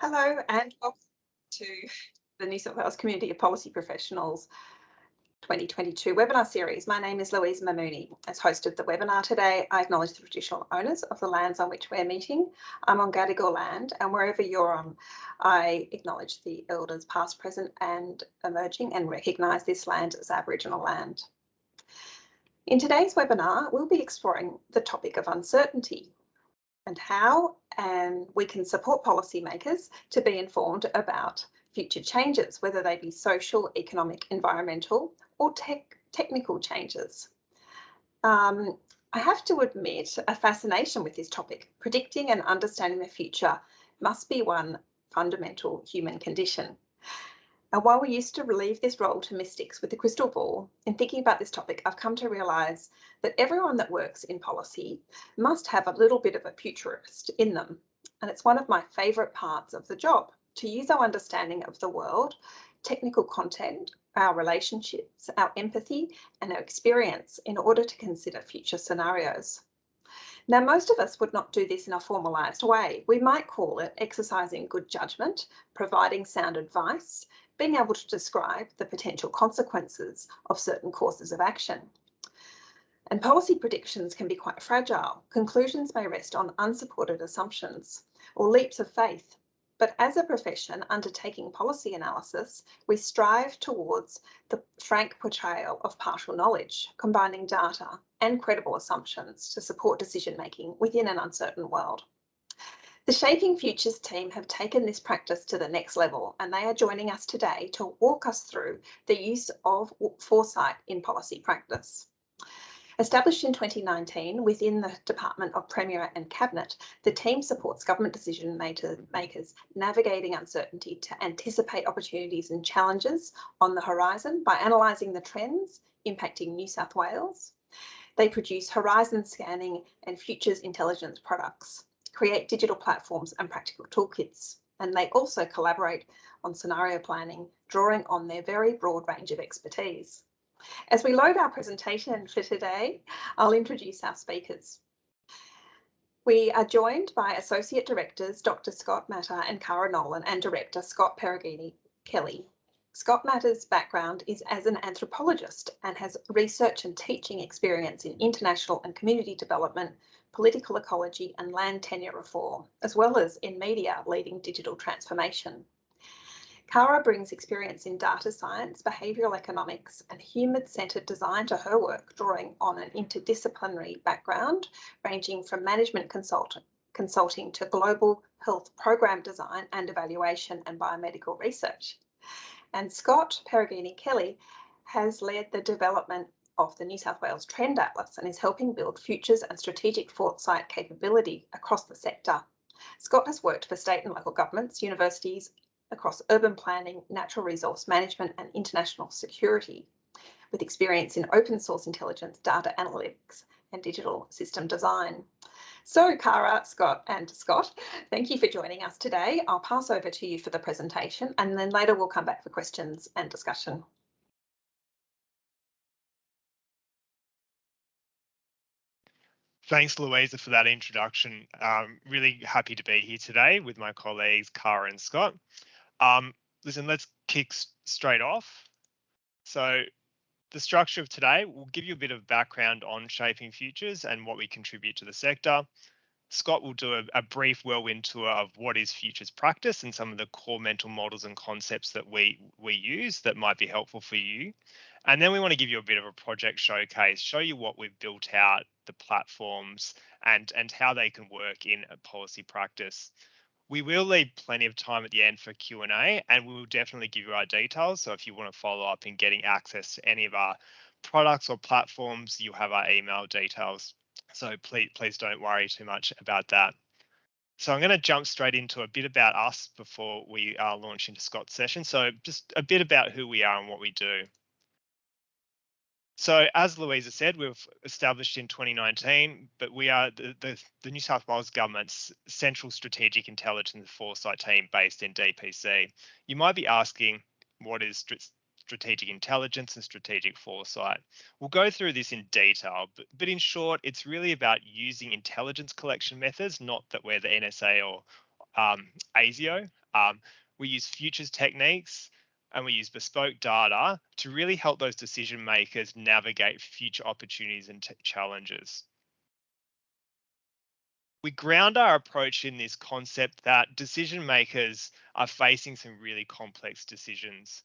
Hello and welcome to the New South Wales Community of Policy Professionals 2022 webinar series. My name is Louise Mamooney. As host of the webinar today, I acknowledge the traditional owners of the lands on which we're meeting. I'm on Gadigal land, and wherever you're on, I acknowledge the elders past, present and emerging and recognise this land as Aboriginal land. In today's webinar, we'll be exploring the topic of uncertainty and how we can support policymakers to be informed about future changes, whether they be social, economic, environmental, or technical changes. I have to admit a fascination with this topic. Predicting and understanding the future must be one fundamental human condition. And while we used to leave this role to mystics with the crystal ball, in thinking about this topic, I've come to realise that everyone that works in policy must have a little bit of a futurist in them. And it's one of my favourite parts of the job, to use our understanding of the world, technical content, our relationships, our empathy and our experience in order to consider future scenarios. Now, most of us would not do this in a formalised way. We might call it exercising good judgment, providing sound advice, being able to describe the potential consequences of certain courses of action. And policy predictions can be quite fragile. Conclusions may rest on unsupported assumptions or leaps of faith. But as a profession undertaking policy analysis, we strive towards the frank portrayal of partial knowledge, combining data and credible assumptions to support decision-making within an uncertain world. The Shaping Futures team have taken this practice to the next level, and they are joining us today to walk us through the use of foresight in policy practice. Established in 2019 within the Department of Premier and Cabinet, the team supports government decision makers navigating uncertainty to anticipate opportunities and challenges on the horizon by analysing the trends impacting New South Wales. They produce horizon scanning and futures intelligence products, create digital platforms and practical toolkits, and they also collaborate on scenario planning, drawing on their very broad range of expertise. As we load our presentation for today, I'll introduce our speakers. We are joined by Associate Directors Dr. Scott Matter and Cara Nolan and Director Scott Perugini Kelly. Scott Matter's background is as an anthropologist and has research and teaching experience in international and community development, political ecology and land tenure reform, as well as in media leading digital transformation. Cara brings experience in data science, behavioural economics and human-centred design to her work, drawing on an interdisciplinary background ranging from management consulting to global health program design and evaluation and biomedical research. And Scott Perugini Kelly has led the development of the New South Wales Trend Atlas and is helping build futures and strategic foresight capability across the sector. Scott has worked for state and local governments, universities, across urban planning, natural resource management and international security, with experience in open source intelligence, data analytics and digital system design. So Cara, Scott and Scott, thank you for joining us today. I'll pass over to you for the presentation and then later we'll come back for questions and discussion. Thanks, Louisa, for that introduction. Really happy to be here today with my colleagues, Cara and Scott. Listen, let's kick straight off. So the structure of today will give you a bit of background on Shaping Futures and what we contribute to the sector. Scott will do a brief whirlwind tour of what is futures practice and some of the core mental models and concepts that we use that might be helpful for you. And then we want to give you a bit of a project showcase, show you what we've built out, the platforms and how they can work in a policy practice. We will leave plenty of time at the end for Q&A and we will definitely give you our details. So if you want to follow up in getting access to any of our products or platforms, you have our email details. So please don't worry too much about that. So I'm going to jump straight into a bit about us before we launch into Scott's session. So just a bit about who we are and what we do. So as Louisa said, we've established in 2019, but we are the New South Wales Government's Central Strategic Intelligence Foresight team based in DPC. You might be asking, what is strategic intelligence and strategic foresight? We'll go through this in detail, but in short, it's really about using intelligence collection methods, not that we're the NSA or ASIO, We use futures techniques and we use bespoke data to really help those decision makers navigate future opportunities and challenges. We ground our approach in this concept that decision makers are facing some really complex decisions.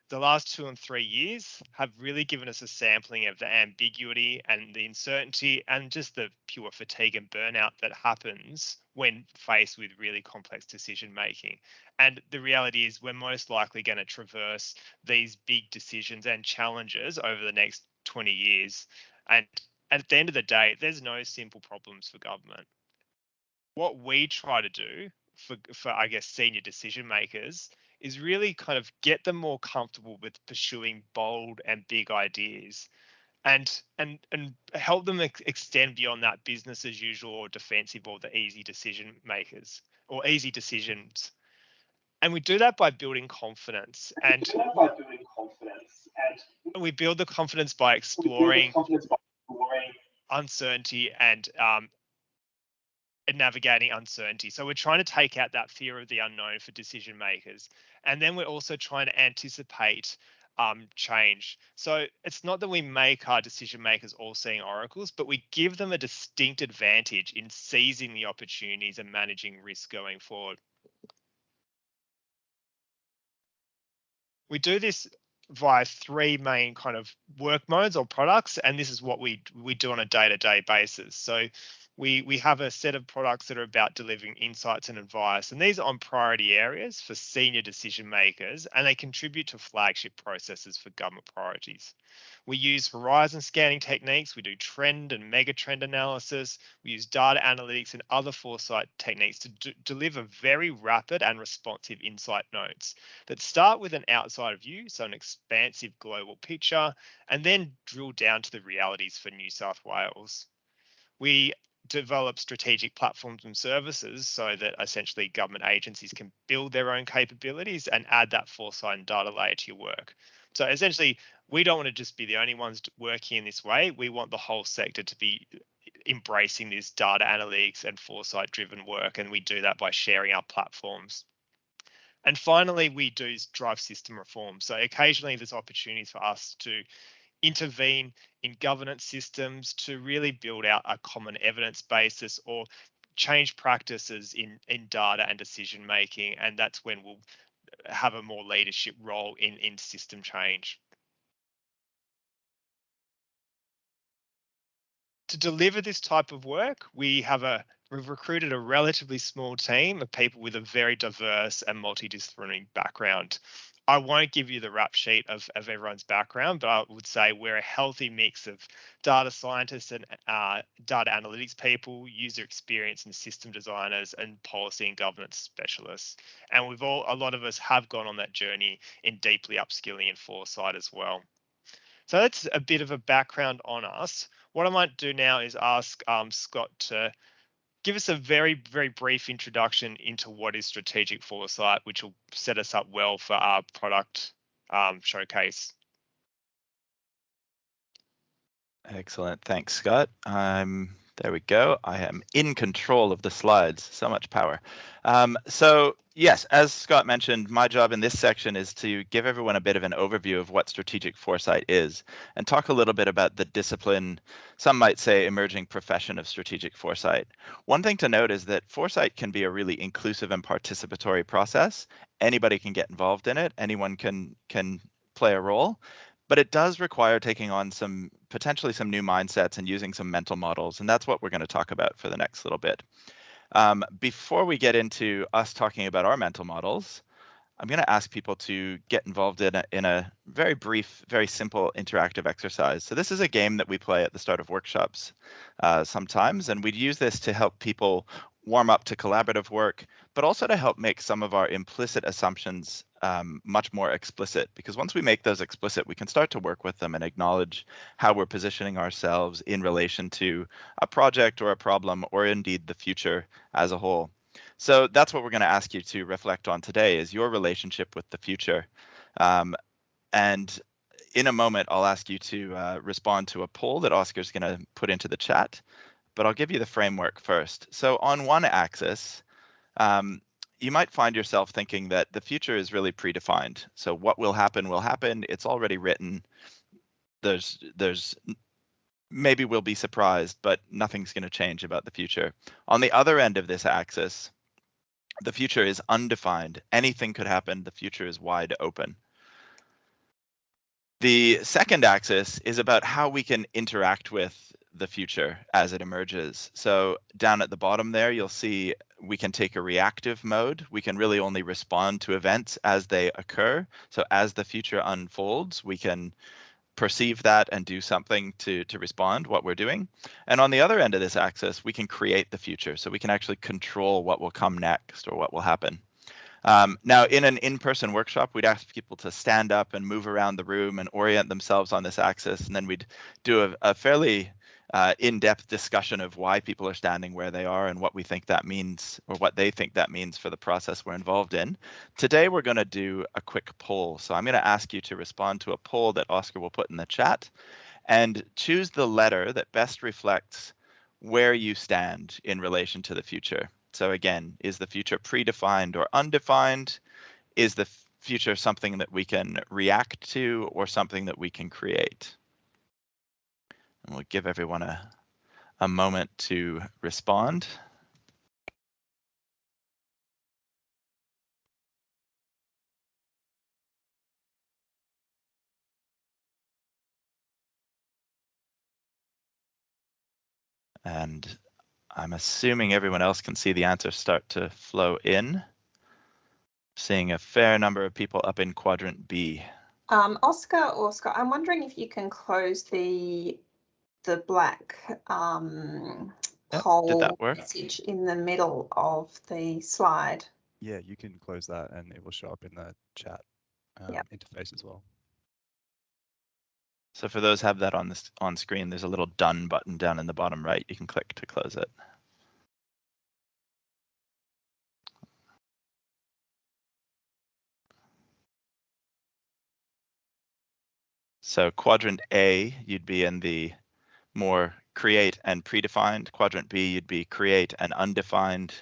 The last 2 and 3 years have really given us a sampling of the ambiguity and the uncertainty and just the pure fatigue and burnout that happens when faced with really complex decision making. And the reality is we're most likely going to traverse these big decisions and challenges over the next 20 years. And at the end of the day, there's no simple problems for government. What we try to do for I guess senior decision makers is really kind of get them more comfortable with pursuing bold and big ideas and help them extend beyond that business as usual or defensive or the easy decision makers or easy decisions. And we do that by building confidence and we build the confidence by exploring uncertainty and navigating uncertainty. So we're trying to take out that fear of the unknown for decision makers. And then we're also trying to anticipate change. So it's not that we make our decision makers all seeing oracles, but we give them a distinct advantage in seizing the opportunities and managing risk going forward. We do this via 3 main kind of work modes or products, and this is what we do on a day-to-day basis. So we have a set of products that are about delivering insights and advice, and these are on priority areas for senior decision makers, and they contribute to flagship processes for government priorities. We use horizon scanning techniques, we do trend and mega trend analysis, we use data analytics and other foresight techniques to deliver very rapid and responsive insight notes that start with an outside view, so an expansive global picture, and then drill down to the realities for New South Wales. We develop strategic platforms and services so that essentially government agencies can build their own capabilities and add that foresight and data layer to your work. So essentially, we don't want to just be the only ones working in this way. We want the whole sector to be embracing this data analytics and foresight driven work. And we do that by sharing our platforms. And finally, we do drive system reform. So occasionally there's opportunities for us to intervene in governance systems to really build out a common evidence basis or change practices in data and decision making. And that's when we'll have a more leadership role in system change. To deliver this type of work, we've recruited a relatively small team of people with a very diverse and multidisciplinary background. I won't give you the rap sheet of everyone's background, but I would say we're a healthy mix of data scientists and data analytics people, user experience and system designers, and policy and governance specialists. And a lot of us have gone on that journey in deeply upskilling in foresight as well. So that's a bit of a background on us. What I might do now is ask Scott to give us a very, very brief introduction into what is strategic foresight, which will set us up well for our product showcase. Excellent. Thanks, Scott. There we go. I am in control of the slides. So much power. So yes, as Scott mentioned, my job in this section is to give everyone a bit of an overview of what strategic foresight is and talk a little bit about the discipline, some might say emerging profession of strategic foresight. One thing to note is that foresight can be a really inclusive and participatory process. Anybody can get involved in it. Anyone can play a role. But it does require taking on potentially some new mindsets and using some mental models. And that's what we're going to talk about for the next little bit. Before we get into us talking about our mental models, I'm going to ask people to get involved in a very brief, very simple interactive exercise. So this is a game that we play at the start of workshops sometimes, and we'd use this to help people warm up to collaborative work, but also to help make some of our implicit assumptions much more explicit. Because once we make those explicit, we can start to work with them and acknowledge how we're positioning ourselves in relation to a project or a problem, or indeed the future as a whole. So that's what we're going to ask you to reflect on today, is your relationship with the future. And in a moment, I'll ask you to respond to a poll that Oscar's going to put into the chat, but I'll give you the framework first. So on one axis, you might find yourself thinking that the future is really predefined. So what will happen will happen. It's already written. There's maybe we'll be surprised, but nothing's going to change about the future. On the other end of this axis, the future is undefined. Anything could happen. The future is wide open. The second axis is about how we can interact with the future as it emerges. So down at the bottom there, you'll see we can take a reactive mode. We can really only respond to events as they occur. So as the future unfolds, we can perceive that and do something to respond what we're doing. And on the other end of this axis, we can create the future. So we can actually control what will come next or what will happen. Now, in an in-person workshop, we'd ask people to stand up and move around the room and orient themselves on this axis. And then we'd do a fairly in-depth discussion of why people are standing where they are and what we think that means, or what they think that means for the process we're involved in. Today, we're going to do a quick poll. So I'm going to ask you to respond to a poll that Oscar will put in the chat and choose the letter that best reflects where you stand in relation to the future. So again, is the future predefined or undefined? Is the future something that we can react to or something that we can create? And we'll give everyone a moment to respond. And I'm assuming everyone else can see the answers start to flow in. Seeing a fair number of people up in quadrant B. Oscar or Scott, I'm wondering if you can close the black poll did that work? message in the middle of the slide. Yeah, you can close that and it will show up in the chat interface as well. So for those who have that on screen, there's a little done button down in the bottom right. You can click to close it. So quadrant A, you'd be in the more create and predefined. Quadrant B, you'd be create and undefined.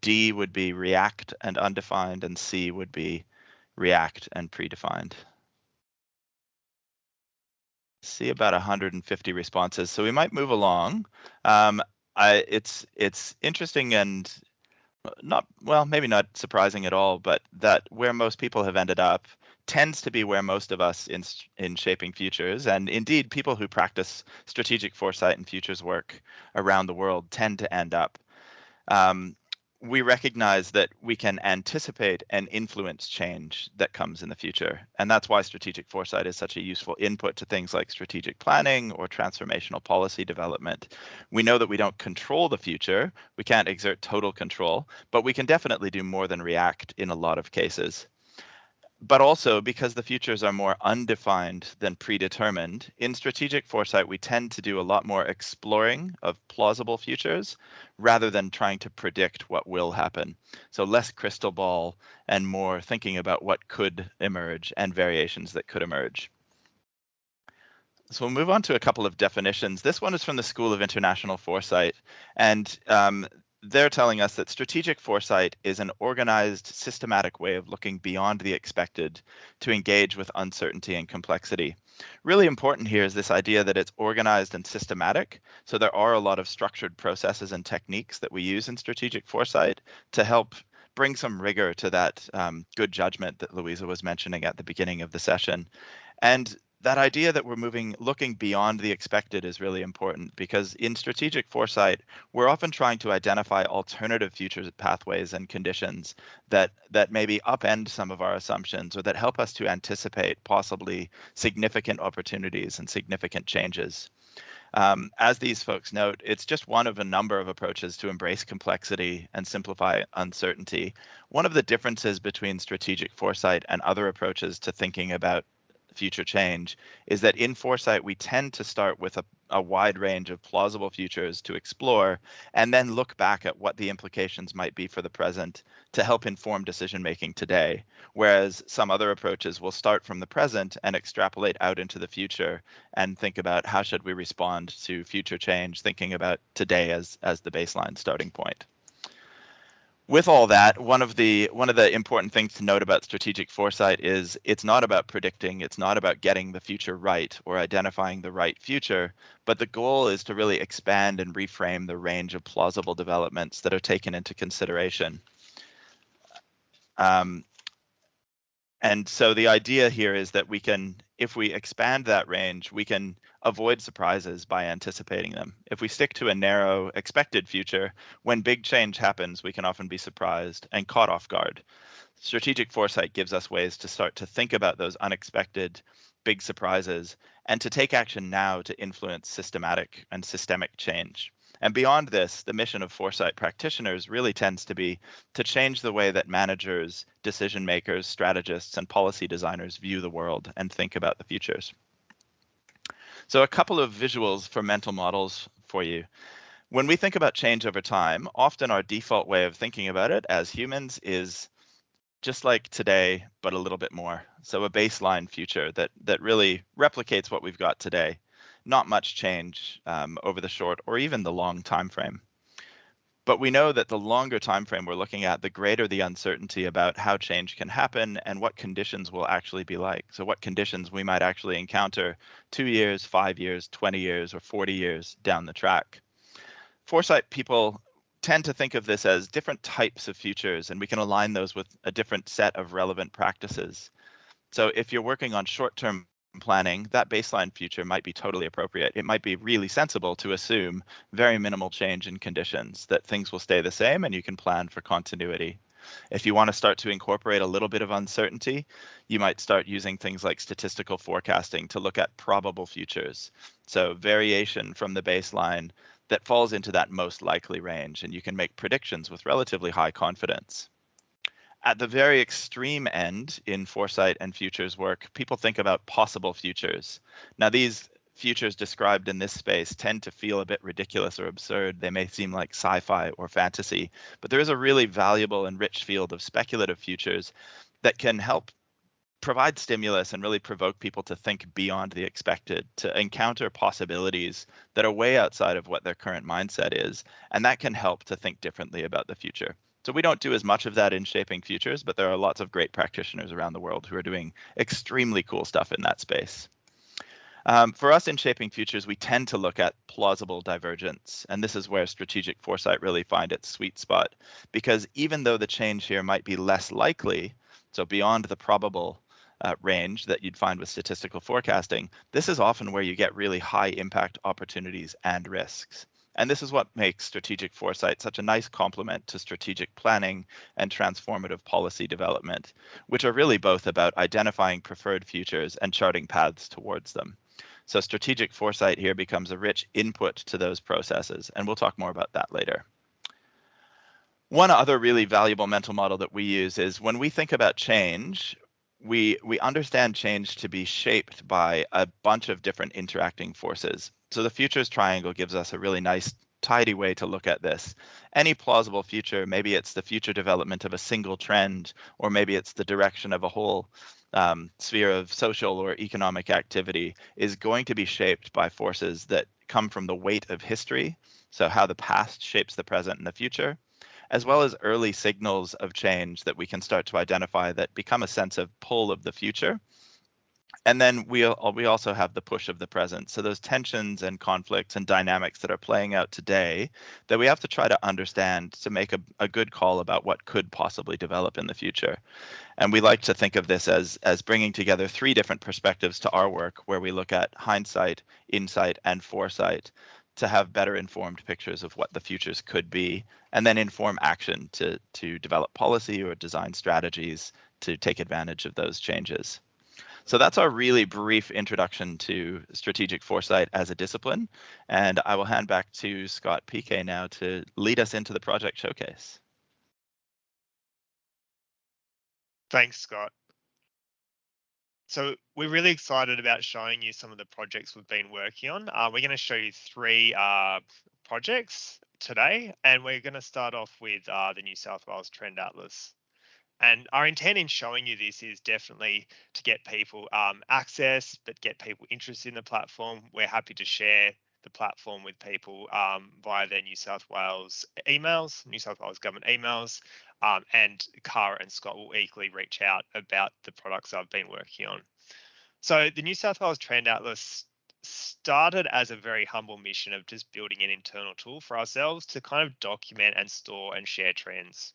D would be react and undefined, and C would be react and predefined. See about 150 responses, so we might move along. It's interesting and not, well, maybe not surprising at all, but that where most people have ended up tends to be where most of us in shaping futures, and indeed people who practice strategic foresight and futures work around the world tend to end up. We recognize that we can anticipate and influence change that comes in the future. And that's why strategic foresight is such a useful input to things like strategic planning or transformational policy development. We know that we don't control the future. We can't exert total control, but we can definitely do more than react in a lot of cases. But also because the futures are more undefined than predetermined, in strategic foresight, we tend to do a lot more exploring of plausible futures rather than trying to predict what will happen. So less crystal ball and more thinking about what could emerge and variations that could emerge. So we'll move on to a couple of definitions. This one is from the School of International Foresight, and they're telling us that strategic foresight is an organized, systematic way of looking beyond the expected to engage with uncertainty and complexity. Really important here is this idea that it's organized and systematic. So there are a lot of structured processes and techniques that we use in strategic foresight to help bring some rigor to that good judgment that Louisa was mentioning at the beginning of the session. And that idea that we're looking beyond the expected is really important, because in strategic foresight, we're often trying to identify alternative future pathways and conditions that maybe upend some of our assumptions or that help us to anticipate possibly significant opportunities and significant changes. As these folks note, it's just one of a number of approaches to embrace complexity and simplify uncertainty. One of the differences between strategic foresight and other approaches to thinking about future change is that in foresight, we tend to start with a wide range of plausible futures to explore and then look back at what the implications might be for the present to help inform decision making today. Whereas some other approaches will start from the present and extrapolate out into the future and think about how should we respond to future change, thinking about today as the baseline starting point. with all that, one of the important things to note about strategic foresight is it's not about predicting, it's not about getting the future right or identifying the right future, but the goal is to really expand and reframe the range of plausible developments that are taken into consideration. And so the idea here is that we can, if we expand that range, we can avoid surprises by anticipating them. If we stick to a narrow expected future, when big change happens, we can often be surprised and caught off guard. Strategic foresight gives us ways to start to think about those unexpected big surprises and to take action now to influence systematic and systemic change. And beyond this, the mission of foresight practitioners really tends to be to change the way that managers, decision makers, strategists, and policy designers view the world and think about the futures. So a couple of visuals for mental models for you. When we think about change over time, often our default way of thinking about it as humans is just like today, but a little bit more. So a baseline future that really replicates what we've got today. Not much change over the short or even the long time frame. But we know that the longer time frame we're looking at, the greater the uncertainty about how change can happen and what conditions will actually be like. So what conditions we might actually encounter 2 years, 5 years, 20 years, or 40 years down the track. Foresight people tend to think of this as different types of futures, and we can align those with a different set of relevant practices. So if you're working on short-term planning, that baseline future might be totally appropriate. It might be really sensible to assume very minimal change in conditions, that things will stay the same and you can plan for continuity. If you want to start to incorporate a little bit of uncertainty, you might start using things like statistical forecasting to look at probable futures. So variation from the baseline that falls into that most likely range, and you can make predictions with relatively high confidence. At the very extreme end in foresight and futures work, people think about possible futures. Now, these futures described in this space tend to feel a bit ridiculous or absurd. They may seem like sci-fi or fantasy, but there is a really valuable and rich field of speculative futures that can help provide stimulus and really provoke people to think beyond the expected, to encounter possibilities that are way outside of what their current mindset is, and that can help to think differently about the future. So we don't do as much of that in shaping futures, but there are lots of great practitioners around the world who are doing extremely cool stuff in that space. For us in shaping futures, we tend to look at plausible divergence, and this is where strategic foresight really find its sweet spot, because even though the change here might be less likely, so beyond the probable range that you'd find with statistical forecasting, this is often where you get really high impact opportunities and risks. And this is what makes strategic foresight such a nice complement to strategic planning and transformative policy development, which are really both about identifying preferred futures and charting paths towards them. So strategic foresight here becomes a rich input to those processes, and we'll talk more about that later. One other really valuable mental model that we use is when we think about change, we understand change to be shaped by a bunch of different interacting forces. So the futures triangle gives us a really nice, tidy way to look at this. Any plausible future, maybe it's the future development of a single trend, or maybe it's the direction of a whole sphere of social or economic activity, is going to be shaped by forces that come from the weight of history, so how the past shapes the present and the future, as well as early signals of change that we can start to identify that become a sense of pull of the future. And then we also have the push of the present. So those tensions and conflicts and dynamics that are playing out today that we have to try to understand to make a good call about what could possibly develop in the future. And we like to think of this as bringing together 3 different perspectives to our work, where we look at hindsight, insight, and foresight to have better informed pictures of what the futures could be, and then inform action to develop policy or design strategies to take advantage of those changes. So that's our really brief introduction to strategic foresight as a discipline. And I will hand back to Scott PK now to lead us into the project showcase. Thanks, Scott. So we're really excited about showing you some of the projects we've been working on. We're going to show you 3 projects today, and we're going to start off with the New South Wales Trend Atlas. And our intent in showing you this is definitely to get people access, but get people interested in the platform. We're happy to share the platform with people via their New South Wales emails, New South Wales Government emails, and Cara and Scott will equally reach out about the products I've been working on. So the New South Wales Trend Atlas started as a very humble mission of just building an internal tool for ourselves to kind of document and store and share trends.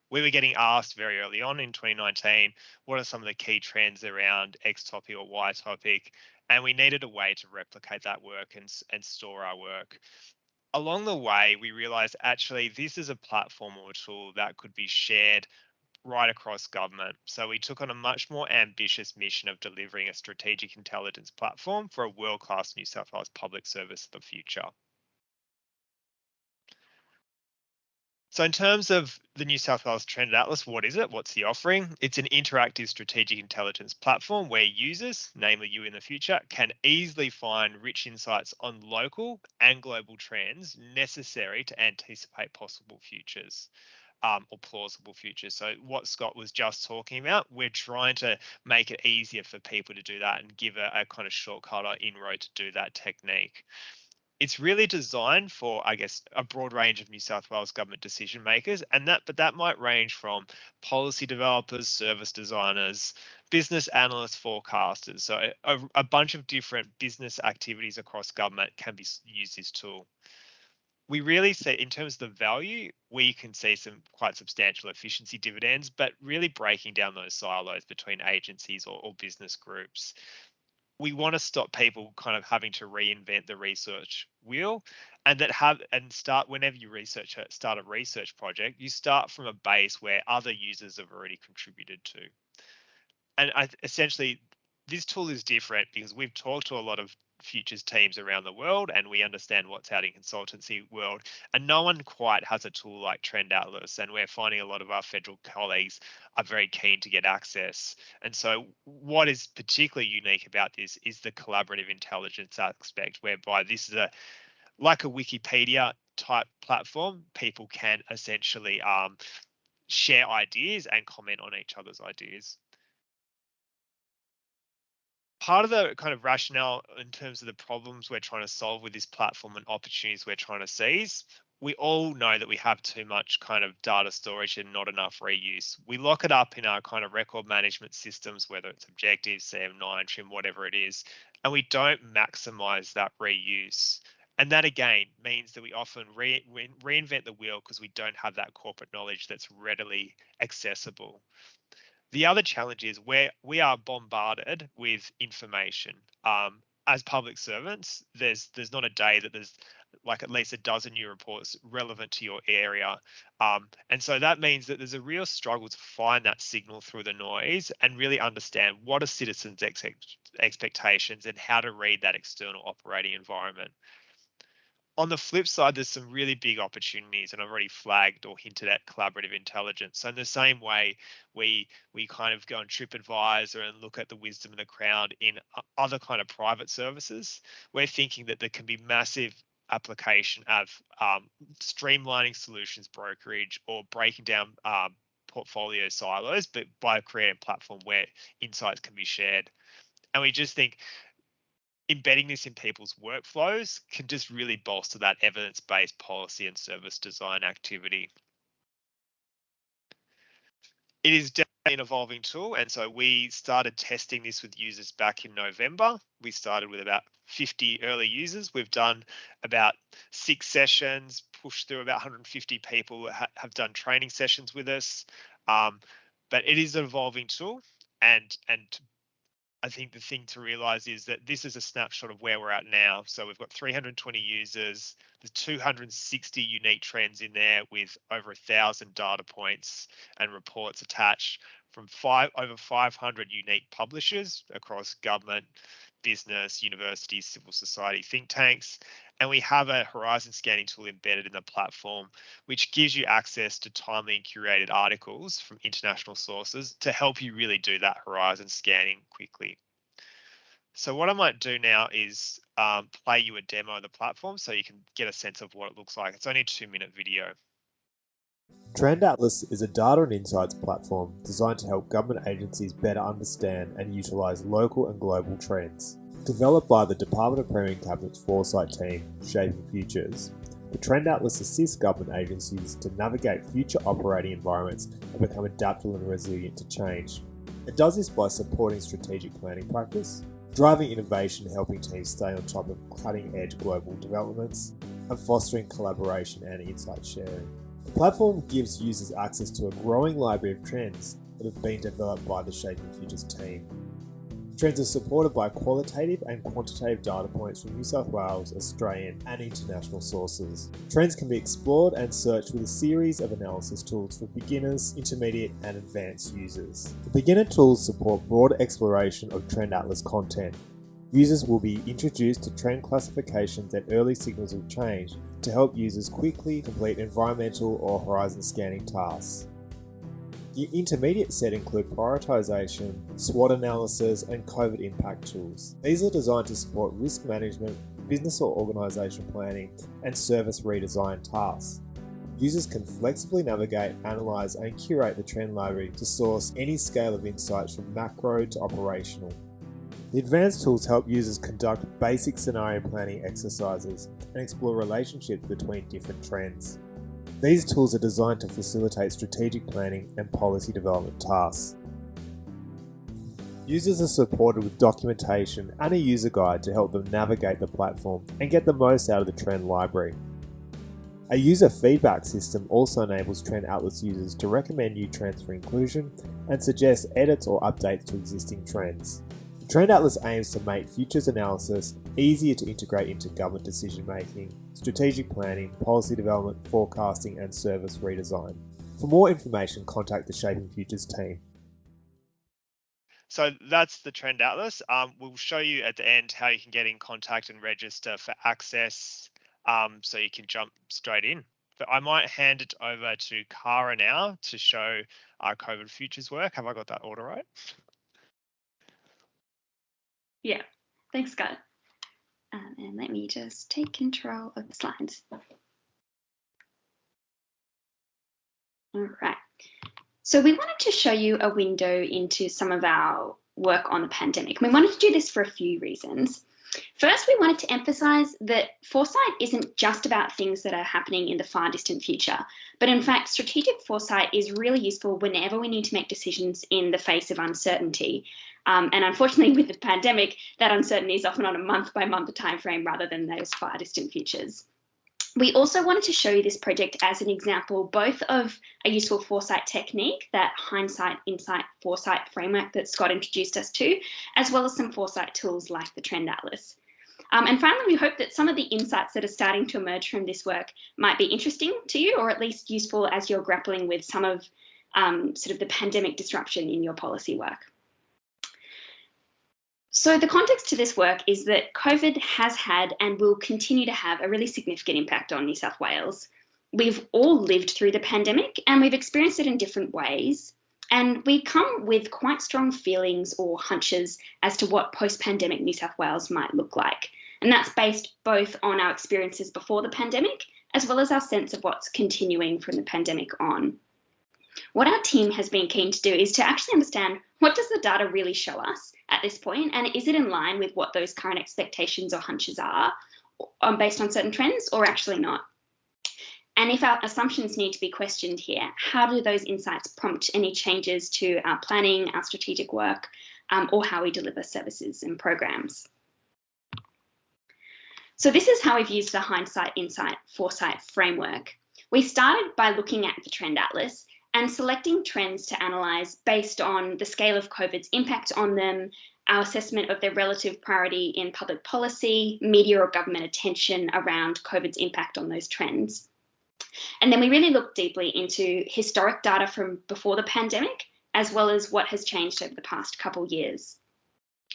We were getting asked very early on in 2019, what are some of the key trends around X topic or Y topic? And we needed a way to replicate that work and store our work. Along the way, we realized actually this is a platform or a tool that could be shared right across government. So we took on a much more ambitious mission of delivering a strategic intelligence platform for a world-class New South Wales public service of the future. So in terms of the New South Wales Trend Atlas, what is it? What's the offering? It's an interactive strategic intelligence platform where users, namely you in the future, can easily find rich insights on local and global trends necessary to anticipate possible futures. Or plausible futures. So what Scott was just talking about, we're trying to make it easier for people to do that and give a kind of shortcut or inroad to do that technique. It's really designed for, I guess, a broad range of New South Wales government decision makers, but that might range from policy developers, service designers, business analysts, forecasters. So a bunch of different business activities across government can be used this tool. We really see, in terms of the value, we can see some quite substantial efficiency dividends, but really breaking down those silos between agencies or business groups. We want to stop people kind of having to reinvent the research wheel, and start whenever you start a research project, you start from a base where other users have already contributed to. And essentially, this tool is different because we've talked to a lot of futures teams around the world and we understand what's out in consultancy world, and no one quite has a tool like Trend Atlas, and we're finding a lot of our federal colleagues are very keen to get access. And so what is particularly unique about this is the collaborative intelligence aspect, whereby this is like a Wikipedia type platform. People can essentially share ideas and comment on each other's ideas. Part of the kind of rationale in terms of the problems we're trying to solve with this platform and opportunities we're trying to seize, we all know that we have too much kind of data storage and not enough reuse. We lock it up in our kind of record management systems, whether it's Objective, CM9, Trim, whatever it is, and we don't maximize that reuse. And that again means that we often reinvent the wheel because we don't have that corporate knowledge that's readily accessible. The other challenge is where we are bombarded with information. As public servants, there's not a day that there's like at least a dozen new reports relevant to your area. And so that means that there's a real struggle to find that signal through the noise and really understand what are citizens' expectations and how to read that external operating environment. On the flip side, there's some really big opportunities, and I've already flagged or hinted at collaborative intelligence. So in the same way, we kind of go on TripAdvisor and look at the wisdom of the crowd in other kind of private services. We're thinking that there can be massive application of streamlining solutions brokerage or breaking down portfolio silos, but by creating a platform where insights can be shared. And we just think embedding this in people's workflows can just really bolster that evidence-based policy and service design activity. It is definitely an evolving tool, and so we started testing this with users back in November. We started with about 50 early users. We've done about 6 sessions, pushed through about 150 people that have done training sessions with us. But it is an evolving tool, and I think the thing to realize is that this is a snapshot of where we're at now. So we've got 320 users, there's 260 unique trends in there with over 1,000 data points and reports attached from over 500 unique publishers across government, business, universities, civil society, think tanks. And we have a horizon scanning tool embedded in the platform, which gives you access to timely and curated articles from international sources to help you really do that horizon scanning quickly. So what I might do now is play you a demo of the platform so you can get a sense of what it looks like. It's only a 2-minute video. Trend Atlas is a data and insights platform designed to help government agencies better understand and utilise local and global trends. Developed by the Department of Premier and Cabinet's Foresight team, Shaping Futures, the Trend Atlas assists government agencies to navigate future operating environments and become adaptable and resilient to change. It does this by supporting strategic planning practice, driving innovation, helping teams stay on top of cutting-edge global developments, and fostering collaboration and insight sharing. The platform gives users access to a growing library of trends that have been developed by the Shaping Futures team. Trends are supported by qualitative and quantitative data points from New South Wales, Australian and international sources. Trends can be explored and searched with a series of analysis tools for beginners, intermediate and advanced users. The beginner tools support broad exploration of Trend Atlas content. Users will be introduced to trend classifications and early signals of change to help users quickly complete environmental or horizon scanning tasks. The intermediate set include prioritization, SWOT analysis, and COVID impact tools. These are designed to support risk management, business or organization planning, and service redesign tasks. Users can flexibly navigate, analyze, and curate the trend library to source any scale of insights from macro to operational. The advanced tools help users conduct basic scenario planning exercises and explore relationships between different trends. These tools are designed to facilitate strategic planning and policy development tasks. Users are supported with documentation and a user guide to help them navigate the platform and get the most out of the Trend library. A user feedback system also enables Trend Atlas users to recommend new trends for inclusion and suggest edits or updates to existing trends. The Trend Atlas aims to make futures analysis easier to integrate into government decision making, strategic planning, policy development, forecasting, and service redesign. For more information, contact the Shaping Futures team. So that's the Trend Atlas. We'll show you at the end how you can get in contact and register for access, so you can jump straight in. But I might hand it over to Cara now to show our COVID Futures work. Have I got that order right? Yeah, thanks, Scott. And let me just take control of the slides. All right. So we wanted to show you a window into some of our work on the pandemic. We wanted to do this for a few reasons. First, we wanted to emphasize that foresight isn't just about things that are happening in the far distant future, but in fact, strategic foresight is really useful whenever we need to make decisions in the face of uncertainty. And unfortunately, with the pandemic, that uncertainty is often on a month-by-month timeframe rather than those far distant futures. We also wanted to show you this project as an example both of a useful foresight technique, that hindsight, insight, foresight framework that Scott introduced us to, as well as some foresight tools like the Trend Atlas. And finally, we hope that some of the insights that are starting to emerge from this work might be interesting to you, or at least useful as you're grappling with some of sort of the pandemic disruption in your policy work. So the context to this work is that COVID has had and will continue to have a really significant impact on New South Wales. We've all lived through the pandemic and we've experienced it in different ways. And we come with quite strong feelings or hunches as to what post-pandemic New South Wales might look like. And that's based both on our experiences before the pandemic, as well as our sense of what's continuing from the pandemic on. What our team has been keen to do is to actually understand, what does the data really show us at this point, and is it in line with what those current expectations or hunches are based on certain trends, or actually not? And if our assumptions need to be questioned here, how do those insights prompt any changes to our planning, our strategic work, or how we deliver services and programs? So this is how we've used the hindsight, insight, foresight framework. We started by looking at the Trend Atlas and selecting trends to analyse based on the scale of COVID's impact on them, our assessment of their relative priority in public policy, media or government attention around COVID's impact on those trends. And then we really looked deeply into historic data from before the pandemic, as well as what has changed over the past couple years.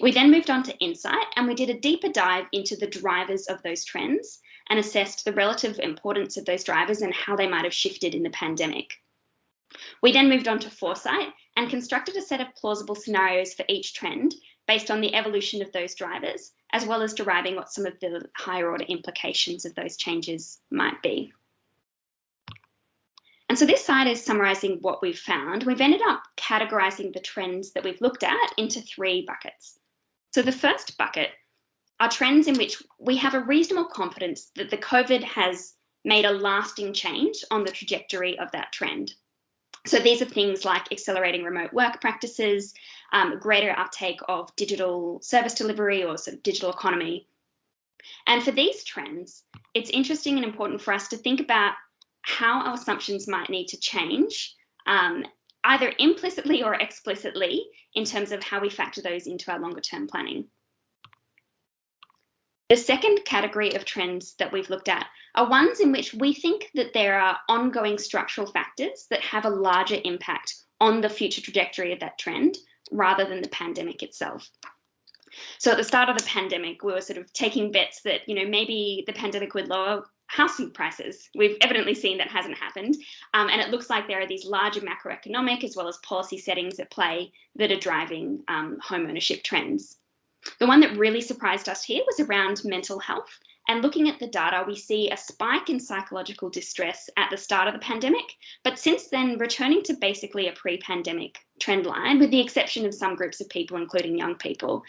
We then moved on to insight, and we did a deeper dive into the drivers of those trends and assessed the relative importance of those drivers and how they might have shifted in the pandemic. We then moved on to foresight and constructed a set of plausible scenarios for each trend based on the evolution of those drivers, as well as deriving what some of the higher order implications of those changes might be. And so this slide is summarising what we've found. We've ended up categorising the trends that we've looked at into 3 buckets. So the first bucket are trends in which we have a reasonable confidence that the COVID has made a lasting change on the trajectory of that trend. So these are things like accelerating remote work practices, greater uptake of digital service delivery or sort of digital economy. And for these trends, it's interesting and important for us to think about how our assumptions might need to change, either implicitly or explicitly, in terms of how we factor those into our longer term planning. The second category of trends that we've looked at are ones in which we think that there are ongoing structural factors that have a larger impact on the future trajectory of that trend rather than the pandemic itself. So at the start of the pandemic, we were sort of taking bets that, maybe the pandemic would lower housing prices. We've evidently seen that hasn't happened. And it looks like there are these larger macroeconomic as well as policy settings at play that are driving home ownership trends. The one that really surprised us here was around mental health. And looking at the data, we see a spike in psychological distress at the start of the pandemic, but since then returning to basically a pre-pandemic trend line, with the exception of some groups of people, including young people.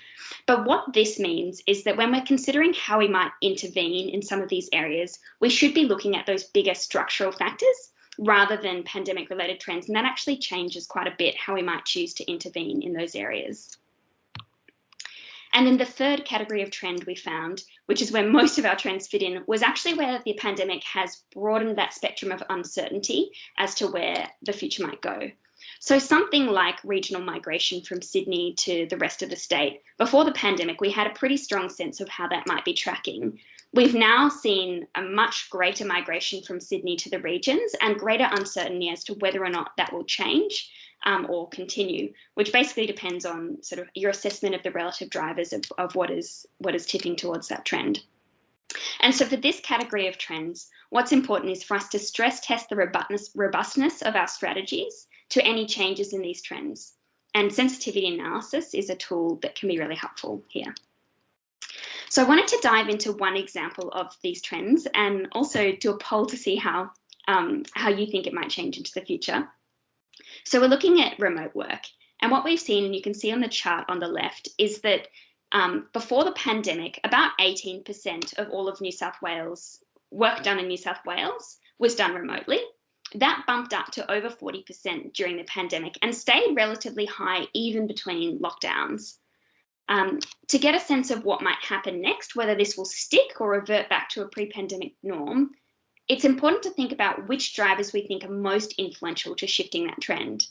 But what this means is that when we're considering how we might intervene in some of these areas, we should be looking at those bigger structural factors rather than pandemic-related trends. And that actually changes quite a bit how we might choose to intervene in those areas. And then the third category of trend we found, which is where most of our trends fit in, was actually where the pandemic has broadened that spectrum of uncertainty as to where the future might go. So something like regional migration from Sydney to the rest of the state. Before the pandemic, we had a pretty strong sense of how that might be tracking. We've now seen a much greater migration from Sydney to the regions and greater uncertainty as to whether or not that will change or continue, which basically depends on sort of your assessment of the relative drivers of what is tipping towards that trend. And so for this category of trends, what's important is for us to stress test the robustness of our strategies to any changes in these trends. And sensitivity analysis is a tool that can be really helpful here. So I wanted to dive into one example of these trends and also do a poll to see how you think it might change into the future. So we're looking at remote work, and what we've seen, and you can see on the chart on the left, is that before the pandemic, about 18% of all of New South Wales work done in New South Wales was done remotely. That bumped up to over 40% during the pandemic and stayed relatively high even between lockdowns. To get a sense of what might happen next, whether this will stick or revert back to a pre-pandemic norm, it's important to think about which drivers we think are most influential to shifting that trend.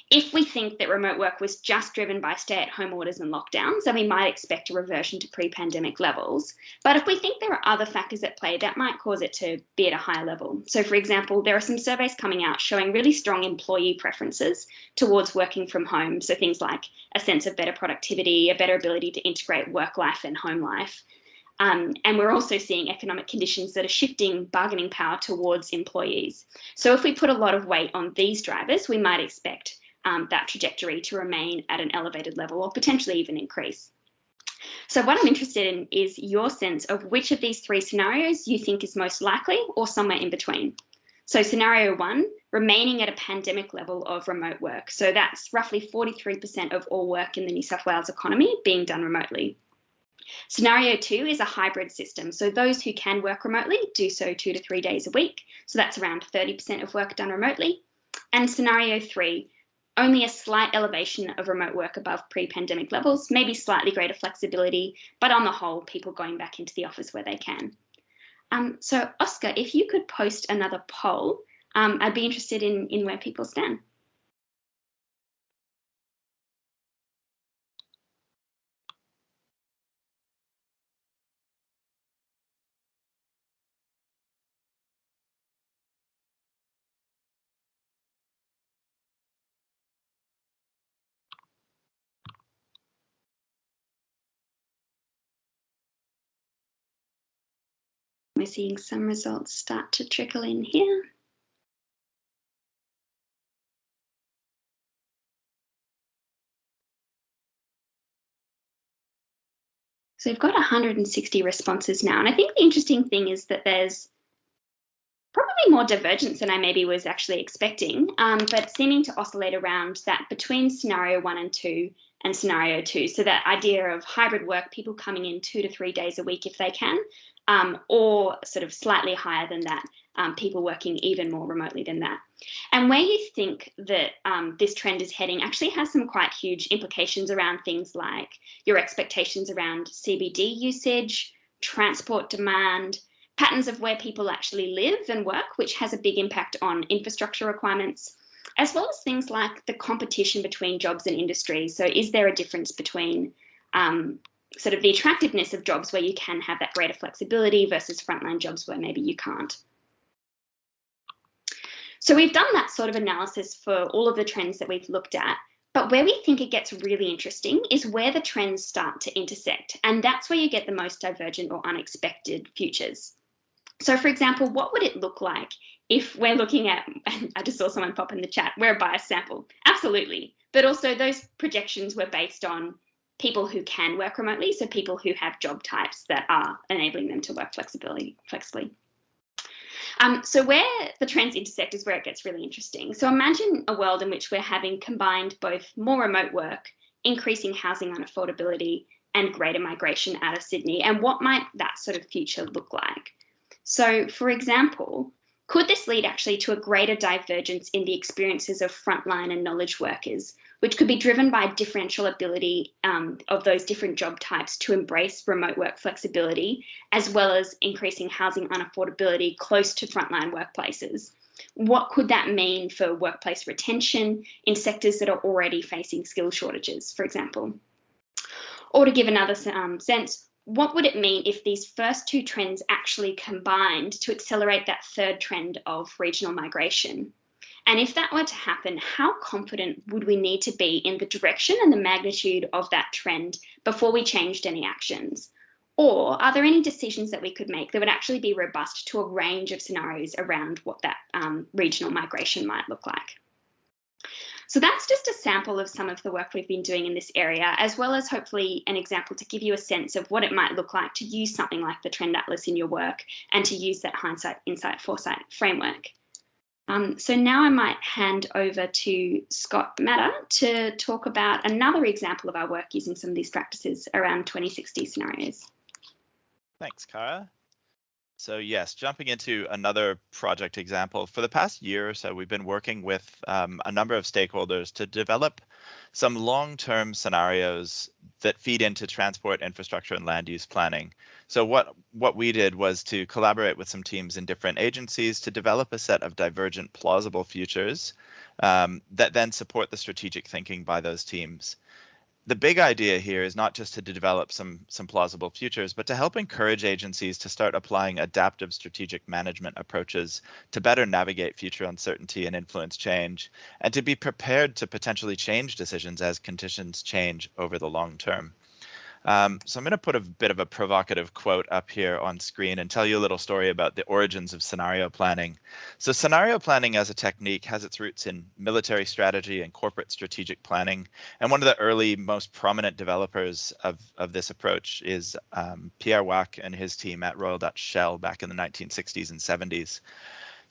If we think that remote work was just driven by stay-at-home orders and lockdowns, then we might expect a reversion to pre-pandemic levels. But if we think there are other factors at play, that might cause it to be at a higher level. So for example, there are some surveys coming out showing really strong employee preferences towards working from home. So things like a sense of better productivity, a better ability to integrate work life and home life. And we're also seeing economic conditions that are shifting bargaining power towards employees. So if we put a lot of weight on these drivers, we might expect that trajectory to remain at an elevated level or potentially even increase. So what I'm interested in is your sense of which of these three scenarios you think is most likely or somewhere in between. So scenario one, remaining at a pandemic level of remote work. So that's roughly 43% of all work in the New South Wales economy being done remotely. Scenario two is a hybrid system. So those who can work remotely do so 2 to 3 days a week. So that's around 30% of work done remotely. And scenario three, only a slight elevation of remote work above pre-pandemic levels, maybe slightly greater flexibility, but on the whole, people going back into the office where they can. So Oscar, if you could post another poll, I'd be interested in where people stand. We're seeing some results start to trickle in here. So we've got 160 responses now. And I think the interesting thing is that there's probably more divergence than I maybe was actually expecting, but seeming to oscillate around that between scenario 1 and 2, and scenario 2. So that idea of hybrid work, people coming in 2 to 3 days a week if they can, or sort of slightly higher than that, people working even more remotely than that. And where you think that this trend is heading actually has some quite huge implications around things like your expectations around CBD usage, transport demand, patterns of where people actually live and work, which has a big impact on infrastructure requirements, as well as things like the competition between jobs and industries. So is there a difference between sort of the attractiveness of jobs where you can have that greater flexibility versus frontline jobs where maybe you can't? So we've done that sort of analysis for all of the trends that we've looked at, but where we think it gets really interesting is where the trends start to intersect, and that's where you get the most divergent or unexpected futures. So for example, what would it look like if we're looking at, I just saw someone pop in the chat, we're a bias sample? Absolutely, but also those projections were based on people who can work remotely, so people who have job types that are enabling them to work flexibly. So where the trends intersect is where it gets really interesting. So imagine a world in which we're having combined both more remote work, increasing housing unaffordability, and greater migration out of Sydney. And what might that sort of future look like? So for example, could this lead actually to a greater divergence in the experiences of frontline and knowledge workers, which could be driven by differential ability of those different job types to embrace remote work flexibility, as well as increasing housing unaffordability close to frontline workplaces? What could that mean for workplace retention in sectors that are already facing skill shortages, for example? Or to give another sense, what would it mean if these first two trends actually combined to accelerate that third trend of regional migration? And if that were to happen, how confident would we need to be in the direction and the magnitude of that trend before we changed any actions? Or are there any decisions that we could make that would actually be robust to a range of scenarios around what that regional migration might look like? So that's just a sample of some of the work we've been doing in this area, as well as hopefully an example to give you a sense of what it might look like to use something like the Trend Atlas in your work and to use that hindsight, insight, foresight framework. So now I might hand over to Scott Matter to talk about another example of our work using some of these practices around 2060 scenarios. Thanks, Cara. So yes, jumping into another project example. For the past year or so, we've been working with a number of stakeholders to develop some long-term scenarios that feed into transport infrastructure and land use planning. So what we did was to collaborate with some teams in different agencies to develop a set of divergent plausible futures that then support the strategic thinking by those teams. The big idea here is not just to develop some plausible futures, but to help encourage agencies to start applying adaptive strategic management approaches to better navigate future uncertainty and influence change, and to be prepared to potentially change decisions as conditions change over the long term. So I'm going to put a bit of a provocative quote up here on screen and tell you a little story about the origins of scenario planning. So scenario planning as a technique has its roots in military strategy and corporate strategic planning. And one of the early, most prominent developers of this approach is Pierre Wack and his team at Royal Dutch Shell back in the 1960s and 70s.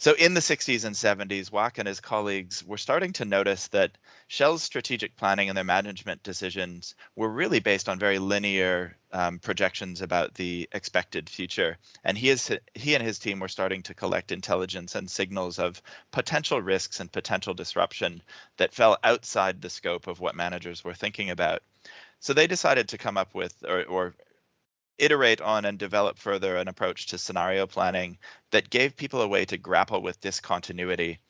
So in the 60s and 70s, Wack and his colleagues were starting to notice that Shell's strategic planning and their management decisions were really based on very linear projections about the expected future. And he and his team were starting to collect intelligence and signals of potential risks and potential disruption that fell outside the scope of what managers were thinking about. So they decided to come up with or iterate on and develop further an approach to scenario planning that gave people a way to grapple with discontinuity.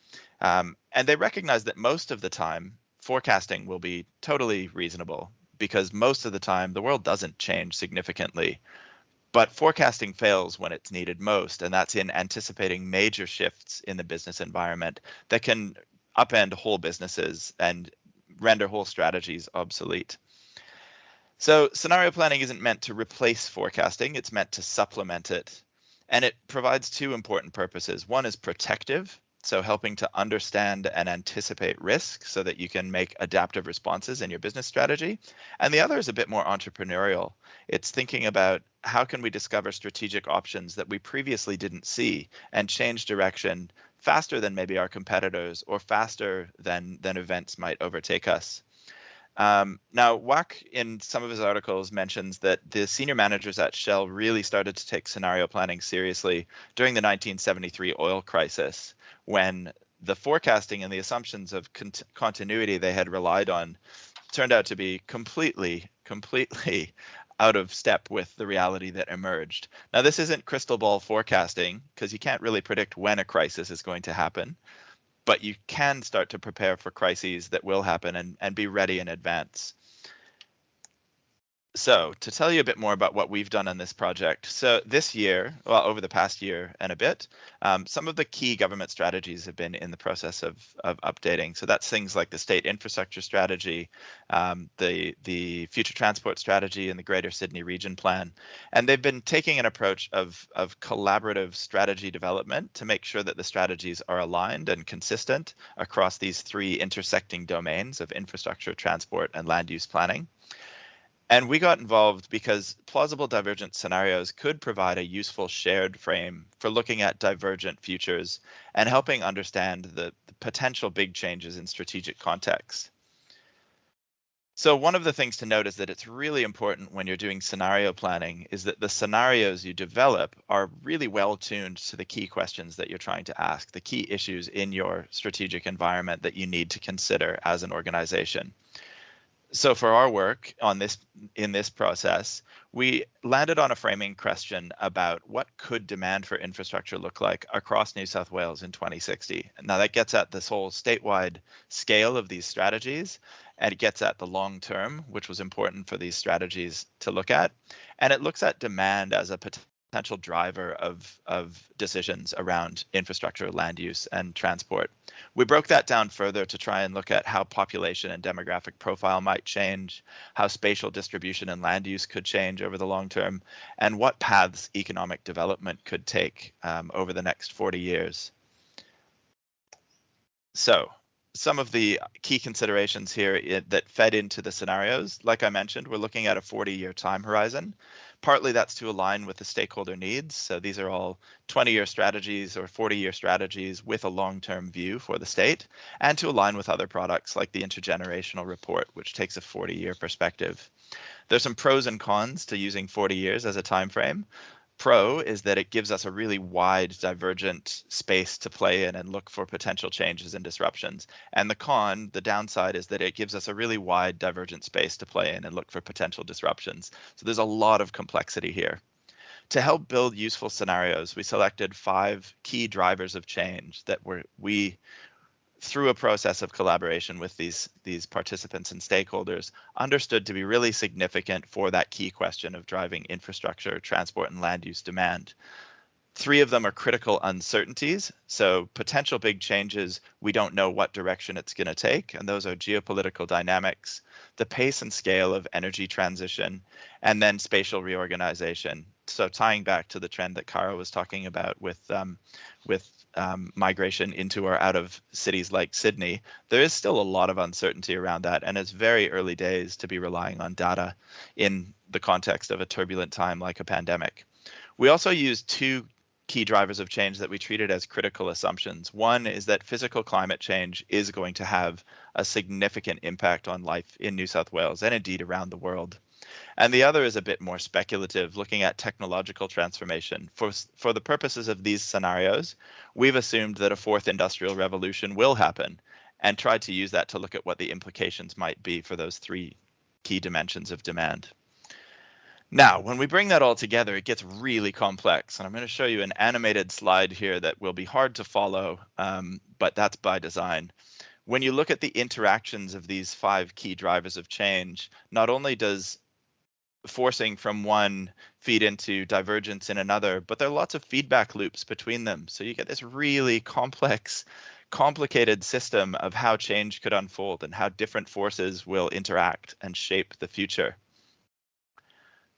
And they recognized that most of the time, forecasting will be totally reasonable because most of the time the world doesn't change significantly. But forecasting fails when it's needed most, and that's in anticipating major shifts in the business environment that can upend whole businesses and render whole strategies obsolete. So scenario planning isn't meant to replace forecasting, it's meant to supplement it. And it provides two important purposes. One is protective, so helping to understand and anticipate risk so that you can make adaptive responses in your business strategy. And the other is a bit more entrepreneurial. It's thinking about how can we discover strategic options that we previously didn't see and change direction faster than maybe our competitors or faster than events might overtake us. Now, Wack, in some of his articles, mentions that the senior managers at Shell really started to take scenario planning seriously during the 1973 oil crisis, when the forecasting and the assumptions of continuity they had relied on turned out to be completely out of step with the reality that emerged. Now, this isn't crystal ball forecasting, because you can't really predict when a crisis is going to happen, but you can start to prepare for crises that will happen and be ready in advance. So to tell you a bit more about what we've done on this project, so this year, well, over the past year and a bit, some of the key government strategies have been in the process of updating. So that's things like the state infrastructure strategy, the future transport strategy, and the Greater Sydney Region Plan. And they've been taking an approach of collaborative strategy development to make sure that the strategies are aligned and consistent across these three intersecting domains of infrastructure, transport, and land use planning. And we got involved because plausible divergent scenarios could provide a useful shared frame for looking at divergent futures and helping understand the potential big changes in strategic context. So one of the things to note is that it's really important when you're doing scenario planning is that the scenarios you develop are really well tuned to the key questions that you're trying to ask, the key issues in your strategic environment that you need to consider as an organization. So for our work on in this process, we landed on a framing question about what could demand for infrastructure look like across New South Wales in 2060. Now that gets at this whole statewide scale of these strategies, and it gets at the long term, which was important for these strategies to look at. And it looks at demand as a potential driver of decisions around infrastructure, land use, and transport. We broke that down further to try and look at how population and demographic profile might change, how spatial distribution and land use could change over the long term, and what paths economic development could take over the next 40 years. So some of the key considerations here that fed into the scenarios, like I mentioned, we're looking at a 40-year time horizon. Partly that's to align with the stakeholder needs. So these are all 20-year strategies or 40-year strategies with a long-term view for the state, and to align with other products like the intergenerational report, which takes a 40-year perspective. There's some pros and cons to using 40 years as a time frame. Pro is that it gives us a really wide, divergent space to play in and look for potential changes and disruptions. And the con, the downside, is that it gives us a really wide, divergent space to play in and look for potential disruptions. So there's a lot of complexity here. To help build useful scenarios, we selected 5 key drivers of change that we through a process of collaboration with these participants and stakeholders, understood to be really significant for that key question of driving infrastructure, transport, and land use demand. 3 of them are critical uncertainties. So potential big changes, we don't know what direction it's going to take. And those are geopolitical dynamics, the pace and scale of energy transition, and then spatial reorganization. So tying back to the trend that Cara was talking about with migration into or out of cities like Sydney, there is still a lot of uncertainty around that. And it's very early days to be relying on data in the context of a turbulent time like a pandemic. We also use 2 key drivers of change that we treated as critical assumptions. One is that physical climate change is going to have a significant impact on life in New South Wales and indeed around the world. And the other is a bit more speculative, looking at technological transformation. For the purposes of these scenarios, we've assumed that a 4th industrial revolution will happen and tried to use that to look at what the implications might be for those 3 key dimensions of demand. Now, when we bring that all together, it gets really complex. And I'm going to show you an animated slide here that will be hard to follow, but that's by design. When you look at the interactions of these 5 key drivers of change, not only does forcing from one feed into divergence in another, but there are lots of feedback loops between them. So you get this really complicated system of how change could unfold and how different forces will interact and shape the future.